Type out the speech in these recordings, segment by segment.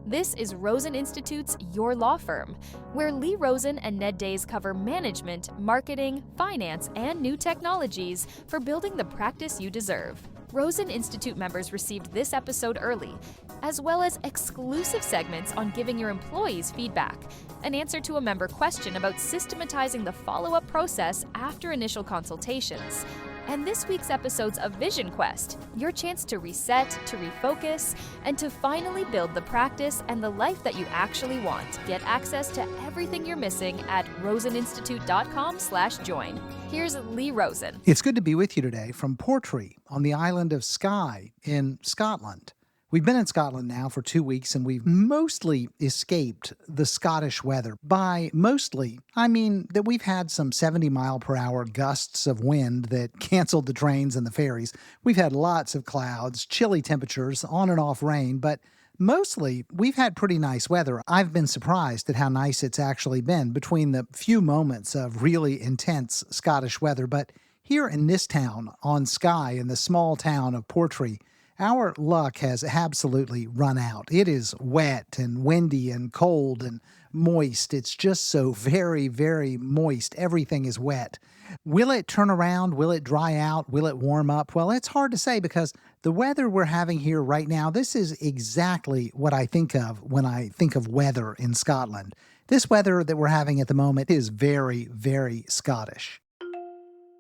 This is Rosen Institute's Your Law Firm, where Lee Rosen and Ned Days cover management, marketing, finance, and new technologies for building the practice you deserve. Rosen Institute members received this episode early, as well as exclusive segments on giving your employees feedback, an answer to a member question about systematizing the follow-up process after initial consultations, and this week's episodes of Vision Quest, your chance to reset, to refocus, and to finally build the practice and the life that you actually want. Get access to everything you're missing at roseninstitute.com/join. Here's Lee Rosen. It's good to be with you today from Portree on the island of Skye in Scotland. We've been in Scotland now for 2 weeks, and we've mostly escaped the Scottish weather. By mostly, I mean that we've had some 70-mile-per-hour gusts of wind that canceled the trains and the ferries. We've had lots of clouds, chilly temperatures, on and off rain, but mostly we've had pretty nice weather. I've been surprised at how nice it's actually been between the few moments of really intense Scottish weather. But here in this town on Skye, in the small town of Portree, our luck has absolutely run out. It is wet and windy and cold and moist. It's just so very, very moist. Everything is wet. Will it turn around? Will it dry out? Will it warm up? Well, it's hard to say because the weather we're having here right now, this is exactly what I think of when I think of weather in Scotland. This weather that we're having at the moment is very, very Scottish.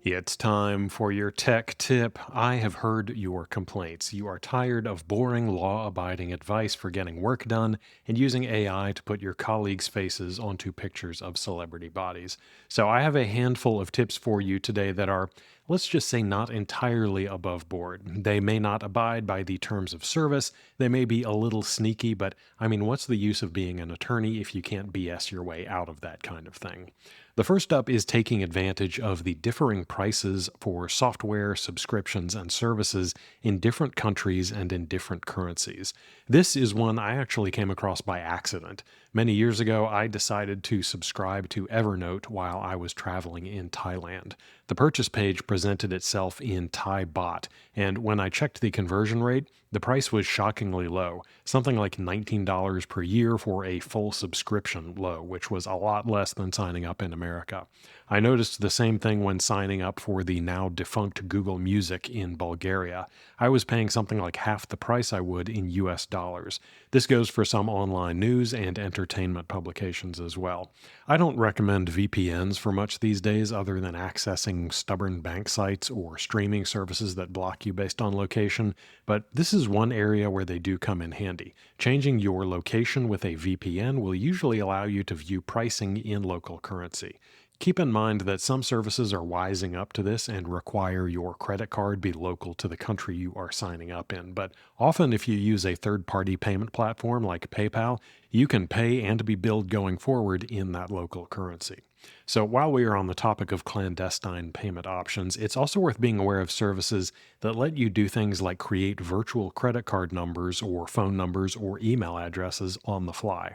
It's time for your tech tip. I have heard your complaints. You are tired of boring, law-abiding advice for getting work done and using AI to put your colleagues' faces onto pictures of celebrity bodies. So I have a handful of tips for you today that are, let's just say, not entirely above board. They may not abide by the terms of service. They may be a little sneaky, but I mean, what's the use of being an attorney if you can't BS your way out of that kind of thing? The first up is taking advantage of the differing prices for software, subscriptions, and services in different countries and in different currencies. This is one I actually came across by accident. Many years ago, I decided to subscribe to Evernote while I was traveling in Thailand. The purchase page presented itself in Thai baht, and when I checked the conversion rate, the price was shockingly low, something like $19 per year for a full subscription low, which was a lot less than signing up in America. I noticed the same thing when signing up for the now defunct Google Music in Bulgaria. I was paying something like half the price I would in US dollars. This goes for some online news and entertainment publications as well. I don't recommend VPNs for much these days other than accessing stubborn bank sites or streaming services that block you based on location, but this is one area where they do come in handy. Changing your location with a VPN will usually allow you to view pricing in local currency. Keep in mind that some services are wising up to this and require your credit card be local to the country you are signing up in, but often if you use a third-party payment platform like PayPal, you can pay and be billed going forward in that local currency. So while we are on the topic of clandestine payment options, it's also worth being aware of services that let you do things like create virtual credit card numbers or phone numbers or email addresses on the fly.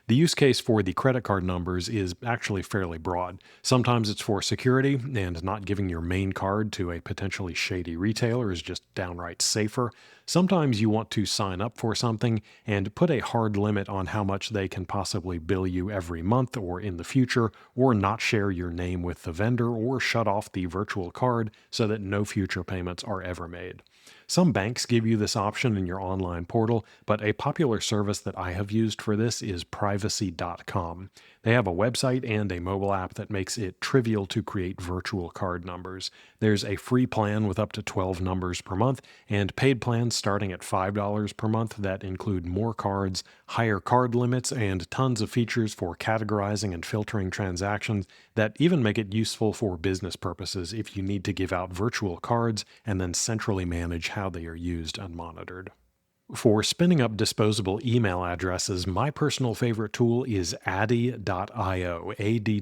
The use case for the credit card numbers is actually fairly broad. Sometimes it's for security, and not giving your main card to a potentially shady retailer is just downright safer. Sometimes you want to sign up for something and put a hard limit on how much they can possibly bill you every month or in the future, or not share your name with the vendor, or shut off the virtual card so that no future payments are ever made. Some banks give you this option in your online portal, but a popular service that I have used for this is privacy.com. They have a website and a mobile app that makes it trivial to create virtual card numbers. There's a free plan with up to 12 numbers per month, and paid plans starting at $5 per month that include more cards, higher card limits, and tons of features for categorizing and filtering transactions that even make it useful for business purposes if you need to give out virtual cards and then centrally manage how they are used and monitored. For spinning up disposable email addresses, my personal favorite tool is addy.io, addy.io.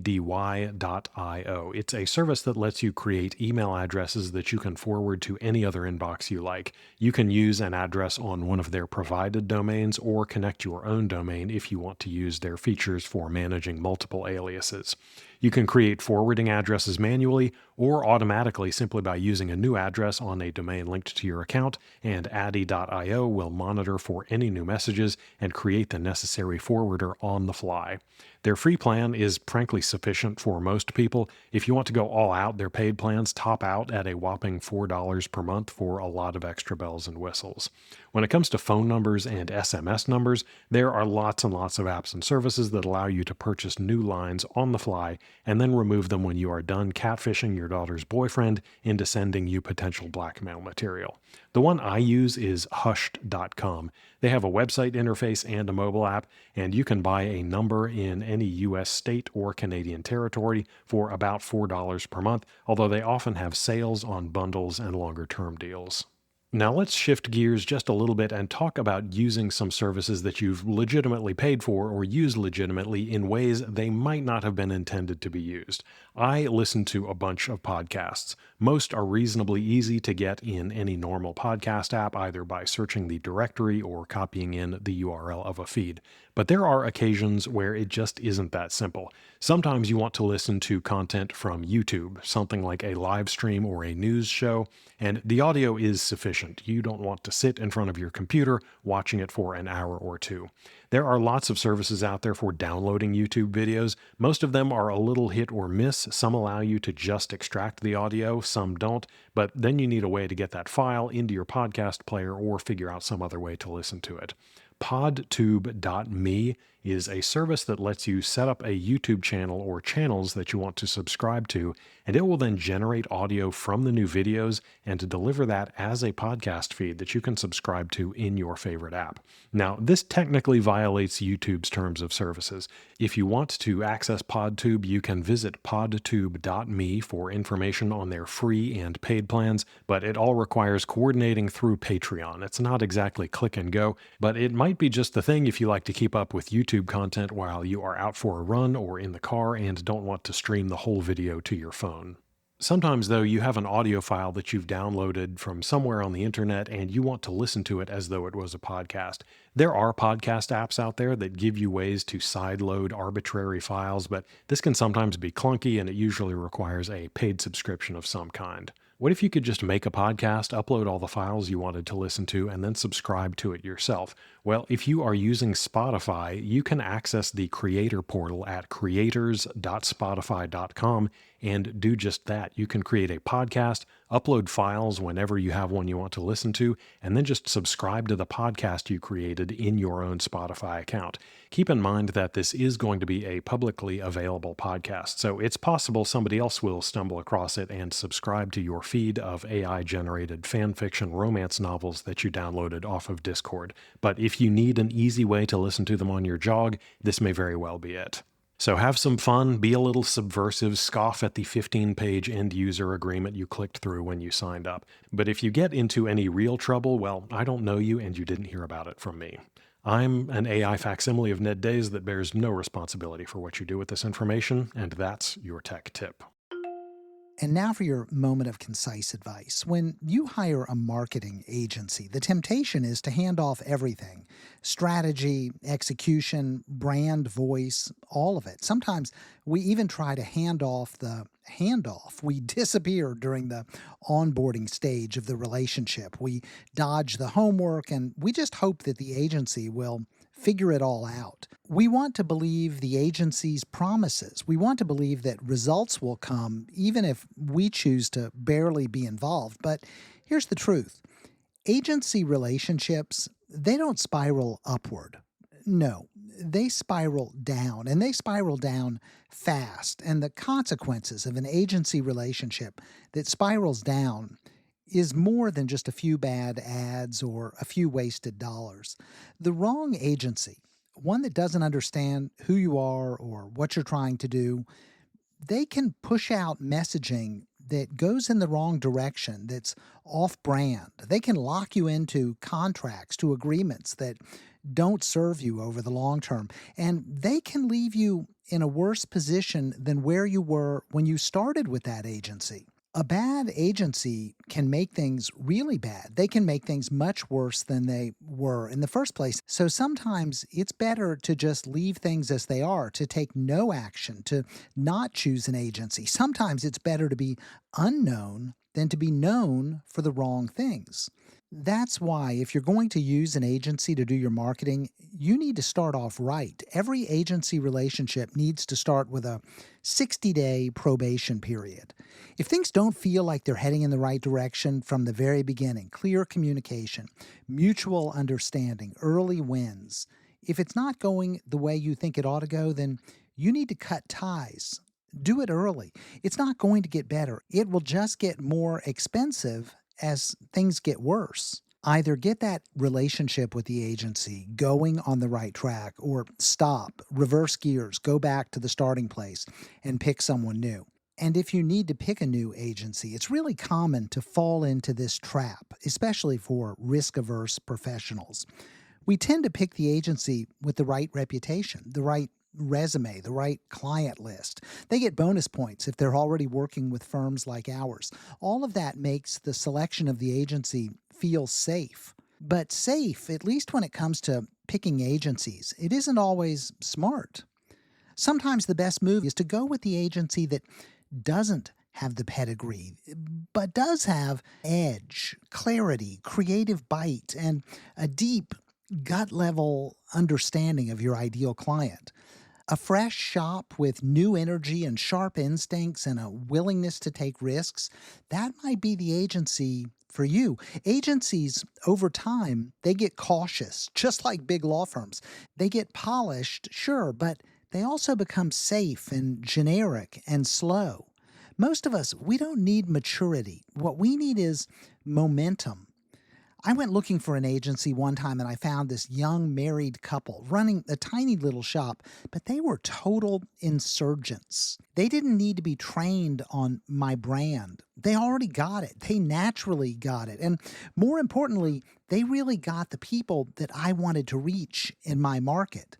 It's a service that lets you create email addresses that you can forward to any other inbox you like. You can use an address on one of their provided domains or connect your own domain if you want to use their features for managing multiple aliases. You can create forwarding addresses manually or automatically simply by using a new address on a domain linked to your account, and addy.io will monitor for any new messages and create the necessary forwarder on the fly. Their free plan is frankly sufficient for most people. If you want to go all out, their paid plans top out at a whopping $4 per month for a lot of extra bells and whistles. When it comes to phone numbers and SMS numbers, there are lots and lots of apps and services that allow you to purchase new lines on the fly and then remove them when you are done catfishing your daughter's boyfriend into sending you potential blackmail material. The one I use is hushed.com. They have a website interface and a mobile app, and you can buy a number in any U.S. state or Canadian territory for about $4 per month, although they often have sales on bundles and longer-term deals. Now let's shift gears just a little bit and talk about using some services that you've legitimately paid for or use legitimately in ways they might not have been intended to be used. I listen to a bunch of podcasts. Most are reasonably easy to get in any normal podcast app, either by searching the directory or copying in the URL of a feed. But there are occasions where it just isn't that simple. Sometimes you want to listen to content from YouTube, something like a live stream or a news show, and the audio is sufficient. You don't want to sit in front of your computer watching it for an hour or two. There are lots of services out there for downloading YouTube videos. Most of them are a little hit or miss. Some allow you to just extract the audio, some don't, but then you need a way to get that file into your podcast player or figure out some other way to listen to it. Podtube.me is a service that lets you set up a YouTube channel or channels that you want to subscribe to, and it will then generate audio from the new videos and to deliver that as a podcast feed that you can subscribe to in your favorite app. Now, this technically violates YouTube's terms of services. If you want to access PodTube, you can visit podtube.me for information on their free and paid plans, but it all requires coordinating through Patreon. It's not exactly click and go, but it might be just the thing if you like to keep up with YouTube content while you are out for a run or in the car and don't want to stream the whole video to your phone. Sometimes, though, you have an audio file that you've downloaded from somewhere on the internet and you want to listen to it as though it was a podcast. There are podcast apps out there that give you ways to sideload arbitrary files, but this can sometimes be clunky and it usually requires a paid subscription of some kind. What if you could just make a podcast, upload all the files you wanted to listen to, and then subscribe to it yourself? Well, if you are using Spotify, you can access the creator portal at creators.spotify.com and do just that. You can create a podcast, upload files whenever you have one you want to listen to, and then just subscribe to the podcast you created in your own Spotify account. Keep in mind that this is going to be a publicly available podcast, so it's possible somebody else will stumble across it and subscribe to your feed of AI-generated fan fiction romance novels that you downloaded off of Discord. But if you need an easy way to listen to them on your jog, this may very well be it. So have some fun, be a little subversive, scoff at the 15-page end-user agreement you clicked through when you signed up. But if you get into any real trouble, well, I don't know you and you didn't hear about it from me. I'm an AI facsimile of Ned Days that bears no responsibility for what you do with this information, and that's your tech tip. And now for your moment of concise advice. When you hire a marketing agency, the temptation is to hand off everything. Strategy, execution, brand, voice, all of it. Sometimes we even try to hand off the handoff. We disappear during the onboarding stage of the relationship. We dodge the homework, and we just hope that the agency will figure it all out. We want to believe the agency's promises. We want to believe that results will come even if we choose to barely be involved. But here's the truth. Agency relationships, they don't spiral upward. No, they spiral down, and they spiral down fast. And the consequences of an agency relationship that spirals down is more than just a few bad ads or a few wasted dollars. The wrong agency, one that doesn't understand who you are or what you're trying to do, they can push out messaging that goes in the wrong direction, that's off-brand. They can lock you into contracts, to agreements that don't serve you over the long term. And they can leave you in a worse position than where you were when you started with that agency. A bad agency can make things really bad. They can make things much worse than they were in the first place. So sometimes it's better to just leave things as they are, to take no action, to not choose an agency. Sometimes it's better to be unknown than to be known for the wrong things. That's why, if you're going to use an agency to do your marketing, you need to start off right. Every agency relationship needs to start with a 60-day probation period. If things don't feel like they're heading in the right direction from the very beginning, clear communication, mutual understanding, early wins, if it's not going the way you think it ought to go, then you need to cut ties. Do it early. It's not going to get better. It will just get more expensive as things get worse. Either get that relationship with the agency going on the right track, or stop, reverse gears, go back to the starting place and pick someone new. And if you need to pick a new agency, it's really common to fall into this trap, especially for risk-averse professionals. We tend to pick the agency with the right reputation, the right resume, the right client list. They get bonus points if they're already working with firms like ours. All of that makes the selection of the agency feel safe. But safe, at least when it comes to picking agencies, it isn't always smart. Sometimes the best move is to go with the agency that doesn't have the pedigree, but does have edge, clarity, creative bite, and a deep gut-level understanding of your ideal client. A fresh shop with new energy and sharp instincts and a willingness to take risks, that might be the agency for you. Agencies, over time, they get cautious, just like big law firms. They get polished, sure, but they also become safe and generic and slow. Most of us, we don't need maturity. What we need is momentum. I went looking for an agency one time and I found this young married couple running a tiny little shop, but they were total insurgents. They didn't need to be trained on my brand. They already got it. They naturally got it. And more importantly, they really got the people that I wanted to reach in my market.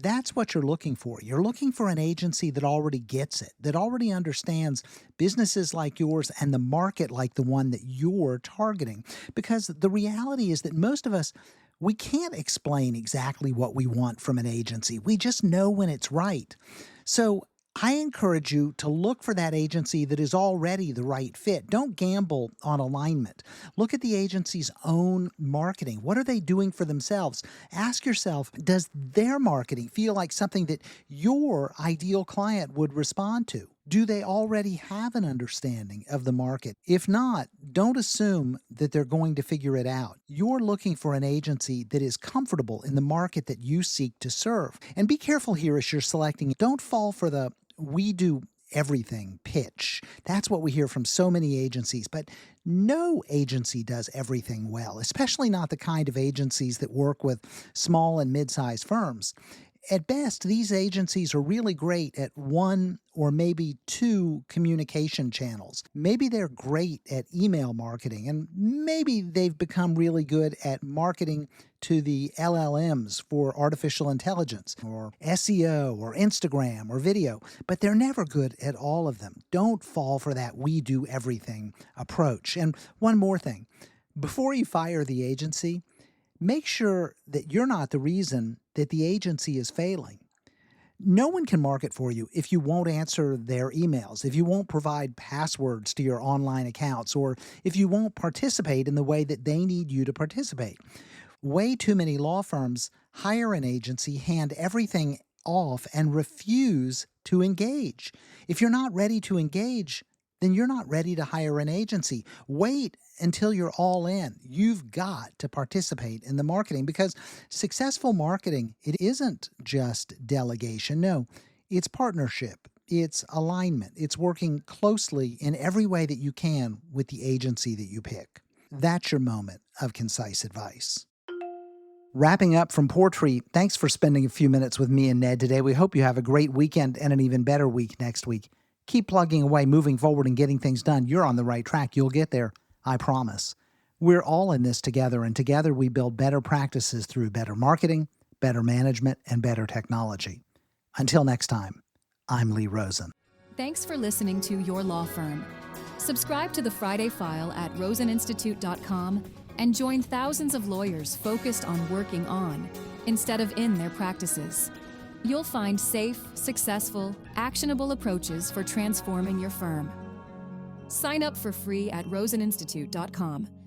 That's what you're looking for. You're looking for an agency that already gets it, that already understands businesses like yours and the market like the one that you're targeting. Because the reality is that most of us, we can't explain exactly what we want from an agency. We just know when it's right. So I encourage you to look for that agency that is already the right fit. Don't gamble on alignment. Look at the agency's own marketing. What are they doing for themselves? Ask yourself, does their marketing feel like something that your ideal client would respond to? Do they already have an understanding of the market? If not, don't assume that they're going to figure it out. You're looking for an agency that is comfortable in the market that you seek to serve. And be careful here as you're selecting. Don't fall for the "we do everything" pitch. That's what we hear from so many agencies, but no agency does everything well, especially not the kind of agencies that work with small and mid-sized firms. At best, these agencies are really great at one or maybe two communication channels. Maybe they're great at email marketing, and maybe they've become really good at marketing to the LLMs for artificial intelligence, or SEO, or Instagram, or video, but they're never good at all of them. Don't fall for that "we do everything" approach. And one more thing, before you fire the agency, make sure that you're not the reason that the agency is failing. No one can market for you if you won't answer their emails, if you won't provide passwords to your online accounts, or if you won't participate in the way that they need you to participate. Way too many law firms hire an agency, hand everything off, and refuse to engage. If you're not ready to engage, then you're not ready to hire an agency. Wait until you're all in. You've got to participate in the marketing, because successful marketing, it isn't just delegation. No, it's partnership. It's alignment. It's working closely in every way that you can with the agency that you pick. That's your moment of concise advice. Wrapping up from Portree, thanks for spending a few minutes with me and Ned today. We hope you have a great weekend and an even better week next week. Keep plugging away, moving forward, and getting things done. You're on the right track. You'll get there, I promise. We're all in this together, and together we build better practices through better marketing, better management, and better technology. Until next time, I'm Lee Rosen. Thanks for listening to Your Law Firm. Subscribe to the Friday File at roseninstitute.com and join thousands of lawyers focused on working on, instead of in, their practices. You'll find safe, successful, actionable approaches for transforming your firm. Sign up for free at roseninstitute.com.